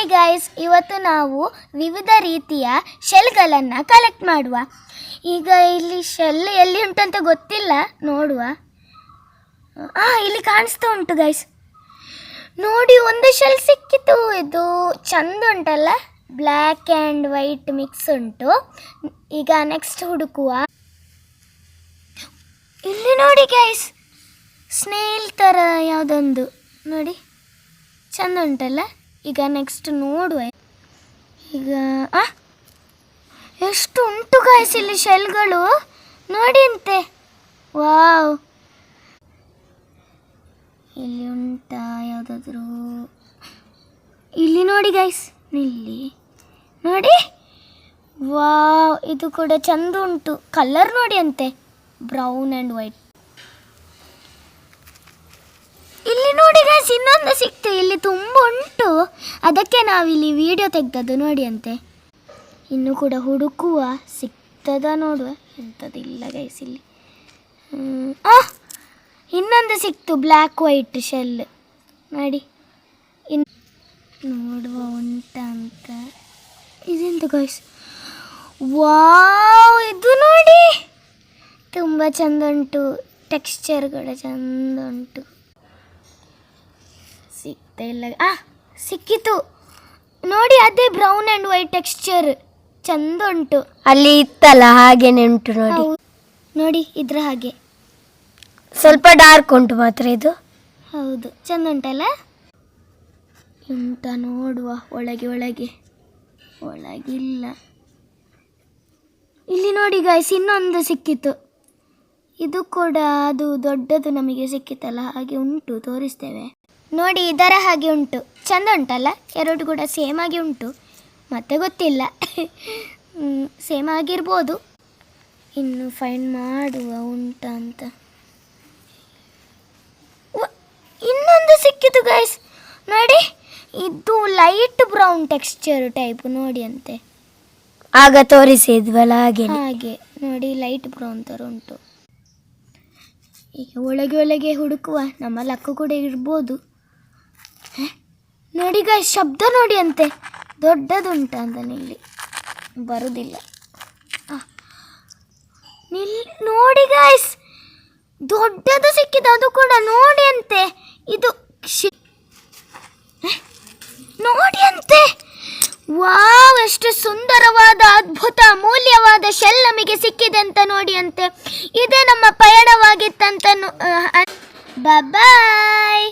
Hi guys, ಇವತ್ತು ನಾವು ವಿವಿಧ ರೀತಿಯ ಶೆಲ್ಗಳನ್ನು ಕಲೆಕ್ಟ್ ಮಾಡುವ. ಈಗ ಇಲ್ಲಿ ಶೆಲ್ ಎಲ್ಲಿ ಉಂಟು ಅಂತ ಗೊತ್ತಿಲ್ಲ, ನೋಡುವ. ಇಲ್ಲಿ ಕಾಣಿಸ್ತಾ ಉಂಟು ಗೈಸ್, ನೋಡಿ ಒಂದು ಶೆಲ್ ಸಿಕ್ಕಿತು. ಇದು ಚಂದ ಉಂಟಲ್ಲ, ಬ್ಲ್ಯಾಕ್ ಆ್ಯಂಡ್ ವೈಟ್ ಮಿಕ್ಸ್ ಉಂಟು. ಈಗ ನೆಕ್ಸ್ಟ್ ಹುಡುಕುವ. ಇಲ್ಲಿ ನೋಡಿ ಗೈಸ್, ಸ್ನೇಲ್ ಥರ ಯಾವುದೊಂದು ನೋಡಿ, ಚಂದ ಉಂಟಲ್ಲ. ಈಗ ನೆಕ್ಸ್ಟ್ ನೋಡುವ. ಈಗ ಎಷ್ಟು ಉಂಟು ಗಾಯ್ಸ್ ಇಲ್ಲಿ ಶೆಲ್ಗಳು, ನೋಡಿ ಅಂತೆ. ವಾವ್, ಇಲ್ಲಿ ಉಂಟಾ ಯಾವುದಾದ್ರೂ? ಇಲ್ಲಿ ನೋಡಿ ಗೈಸ್, ಇಲ್ಲಿ ನೋಡಿ. ವಾವ್, ಇದು ಕೂಡ ಚಂದ ಉಂಟು. ಕಲರ್ ನೋಡಿ ಅಂತೆ, ಬ್ರೌನ್ ಆ್ಯಂಡ್ ವೈಟ್. ಇಲ್ಲಿ ನೋಡಿ ಗೈಸ್, ಇನ್ನೊಂದು ಸಿಕ್ತು. ಇಲ್ಲಿ ತುಂಬ ಉಂಟು, ಅದಕ್ಕೆ ನಾವಿಲ್ಲಿ ವಿಡಿಯೋ ತೆಗೆದದ್ದು, ನೋಡಿ ಅಂತೆ. ಇನ್ನು ಕೂಡ ಹುಡುಕುವ, ಸಿಗ್ತದ ನೋಡುವ. ಎಂಥದಿಲ್ಲ ಗೈಸ್ ಇಲ್ಲಿ. ಇನ್ನೊಂದು ಸಿಕ್ತು, ಬ್ಲ್ಯಾಕ್ ವೈಟ್ ಶೆಲ್ ನೋಡಿ. ನೋಡುವ ಉಂಟ ಅಂತ. ಇದೆಂತ ಗೈಸ್? ವಾವ್, ಇದು ನೋಡಿ ತುಂಬ ಚಂದ ಉಂಟು, ಟೆಕ್ಸ್ಚರ್ಗಳು ಚಂದ ಉಂಟು. ಸಿಗ್ತಾ ಇಲ್ಲ. ಸಿಕ್ಕಿತು ನೋಡಿ, ಅದೇ ಬ್ರೌನ್ ಆ್ಯಂಡ್ ವೈಟ್ ಟೆಕ್ಸ್ಚರ್, ಚಂದ ಉಂಟು. ಅಲ್ಲಿ ಇತ್ತಲ್ಲ ಹಾಗೇನೆ ಉಂಟು ನೋಡಿ. ನೋಡಿ ಇದ್ರ ಹಾಗೆ, ಸ್ವಲ್ಪ ಡಾರ್ಕ್ ಉಂಟು ಮಾತ್ರ ಇದು. ಹೌದು, ಚಂದ ಉಂಟಲ್ಲ. ಉಂಟ ನೋಡುವ. ಒಳಗಿಲ್ಲ. ಇಲ್ಲಿ ನೋಡಿ ಗಾಯ್ಸ್, ಇನ್ನೊಂದು ಸಿಕ್ಕಿತು. ಇದು ಕೂಡ ಅದು ದೊಡ್ಡದು ನಮಗೆ ಸಿಕ್ಕಿತಲ್ಲ, ಹಾಗೆ ಉಂಟು, ತೋರಿಸ್ತೇವೆ ನೋಡಿ. ಇದರ ಹಾಗೆ ಉಂಟು, ಚಂದ ಉಂಟಲ್ಲ. ಎರಡು ಕೂಡ ಸೇಮ್ ಆಗಿ ಉಂಟು, ಮತ್ತೆ ಗೊತ್ತಿಲ್ಲ, ಸೇಮ್ ಆಗಿರ್ಬೋದು. ಇನ್ನು ಫೈಂಡ್ ಮಾಡುವ ಉಂಟ ಅಂತ. ಇನ್ನೊಂದು ಸಿಕ್ಕಿತು ಗೈಸ್ ನೋಡಿ, ಇದು ಲೈಟ್ ಬ್ರೌನ್ ಟೆಕ್ಸ್ಚರ್ ಟೈಪ್ ನೋಡಿ ಅಂತೆ. ಆಗ ತೋರಿಸಿದ್ವಲ್ಲ ಹಾಗೆ ನೋಡಿ, ಲೈಟ್ ಬ್ರೌನ್ ಥರ ಉಂಟು. ಈಗ ಒಳಗೆ ಹುಡುಕುವ, ನಮ್ಮ ಲಕ್ಕು ಕೂಡ ಇರ್ಬೋದು. ನೋಡಿ ಗಾಯ್ಸ್, ಶಬ್ದ ನೋಡಿ ಅಂತೆ, ದೊಡ್ಡದುಂಟ ಅಂತ. ಇಲ್ಲಿ ಬರುವುದಿಲ್ಲ. ನೋಡಿ ಗಾಯ್ಸ್, ದೊಡ್ಡದು ಸಿಕ್ಕಿದೆ, ಅದು ಕೂಡ ನೋಡಿ ಅಂತೆ. ಇದು ನೋಡಿ ಅಂತೆ. ವಾವ್, ಎಷ್ಟು ಸುಂದರವಾದ, ಅದ್ಭುತ, ಅಮೂಲ್ಯವಾದ ಶೆಲ್ ನಮಗೆ ಸಿಕ್ಕಿದೆ ಅಂತ ನೋಡಿ ಅಂತೆ. ಇದೇ ನಮ್ಮ ಪಯಣವಾಗಿತ್ತಂತ. ಬಾಯ್.